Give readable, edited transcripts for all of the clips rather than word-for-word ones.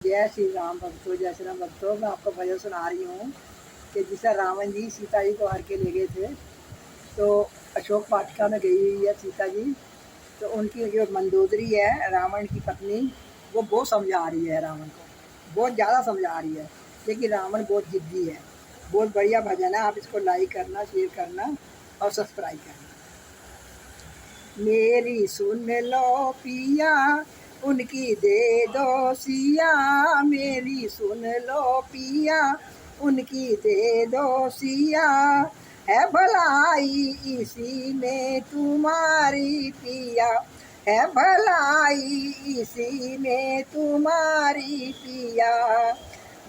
जय श्री राम भक्तों, जय श्री राम भक्तों। मैं आपको भजन सुना रही हूँ कि जिससे रावण जी सीता जी को हर के ले गए थे। तो अशोक वाटिका में गई हुई है सीता जी। तो उनकी जो मंदोदरी है रावण की पत्नी, वो बहुत समझा रही है रावण को, बहुत ज़्यादा समझा रही है। लेकिन रावण बहुत जिद्दी है। बहुत बढ़िया भजन है, आप इसको लाइक करना, शेयर करना और सब्सक्राइब करना। मेरी सुन लो पिया, उनकी दे दो सिया। मेरी सुन लो पिया, उनकी दे दो सिया। है भलाई इसी में तुम्हारी पिया, है भलाई इसी में तुम्हारी पिया।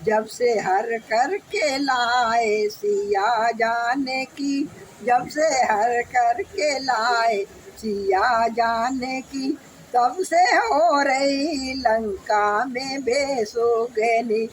जब से हर करके लाए सिया जाने की, जब से हर करके लाए सिया जाने की, तब से हो रही लंका में बेसुगनी,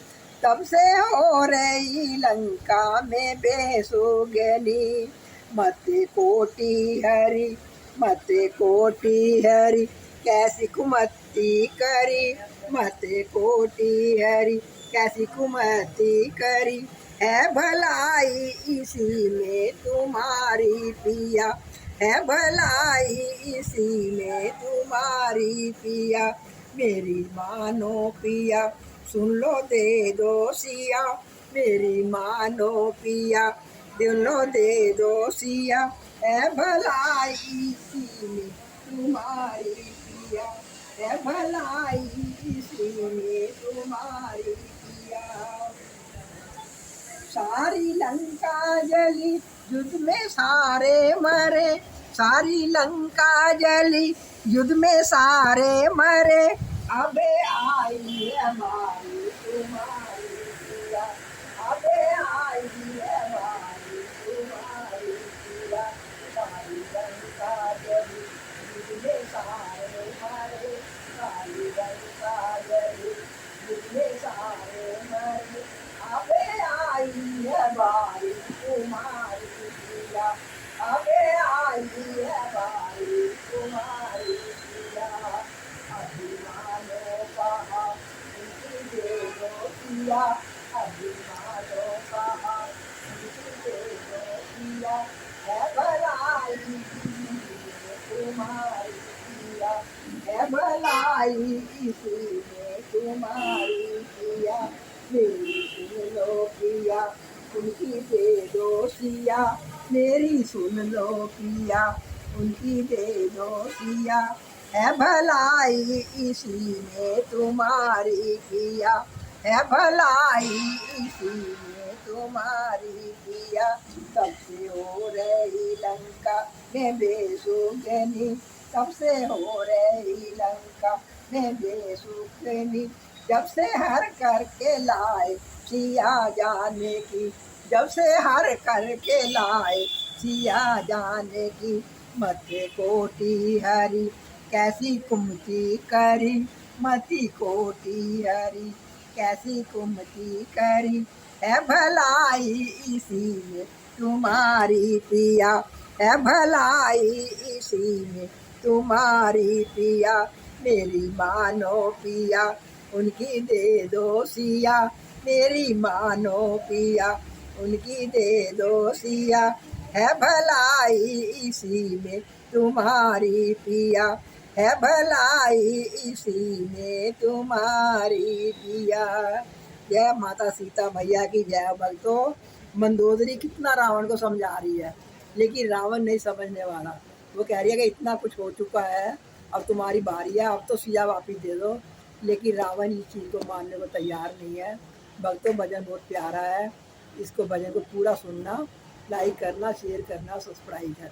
तब से हो रही लंका में बेसुगनी। मत कोटि हरि, मत कोटि हरि, कैसी कुमति करी। मत कोटि हरि, कैसी कुमति करी। है भलाई इसी में तुम्हारी पिया, है भलाई इसी में तुम्हारी पिया। मेरी मानो पिया, सुन लो दे दो सिया। मेरी मानो पिया, दिलो दे दो सिया। है भलाई इसी में तुम्हारी पिया, है भलाई इसी में तुम्हारी पिया। सारी लंका जली, युद्ध में सारे मरे। सारी लंका जली, युद्ध में सारे मरे। अबे आई हमारी तुम्हारी पिया, अबे आई हमारी तुम्हारी पिया। सारी लंका जली, युद्ध में सारे मरे। सारी लंका जली, युद्ध में सारे मरे। अबे आई है बारी तुम्हारी पिया, अबे आई है बारी तुम्हारी पिया। अभिमानो कहा उनकी दे दो पिया, अभिमानो कहा उनकी दे दो पिया। है भलाई तुम्हारी पिया, है भलाई इसी में तुम्हारी पिया। मेरी सुन लो पिया, उनकी दे दो सिया। मेरी सुन लो पिया, उनकी दे दो सिया। है भलाई इसी में तुम्हारी पिया, है भलाई इसी में तुम्हारी पिया। तब से हो रही लंका में बेसुगनी, तब से हो रही लंका में बेसुगनी। जब से हर करके लाए सिया जाने की, जब से हर करके लाए सिया जाने की। मत कोटि हरि, कैसी कुमति करी। मति कोटि हरि, कैसी कुमति करी। है भलाई इसी में तुम्हारी पिया, है भलाई इसी में तुम्हारी पिया। मेरी मानो पिया, उनकी दे दो सिया। मेरी मानो पिया, उनकी दे दो सिया। है भलाई इसी में तुम्हारी पिया, है भलाई इसी में तुम्हारी पिया। जय माता सीता मैया की जय। भक्तों, मंदोदरी कितना रावण को समझा रही है, लेकिन रावण नहीं समझने वाला। वो कह रही है कि इतना कुछ हो चुका है, अब तुम्हारी बारी है, अब तो सिया वापिस दे दो। लेकिन रावण इस चीज़ को मानने को तैयार नहीं है। भक्तों, भजन बहुत प्यारा है, इसको भजन को पूरा सुनना, लाइक करना, शेयर करना, सब्सक्राइब करना।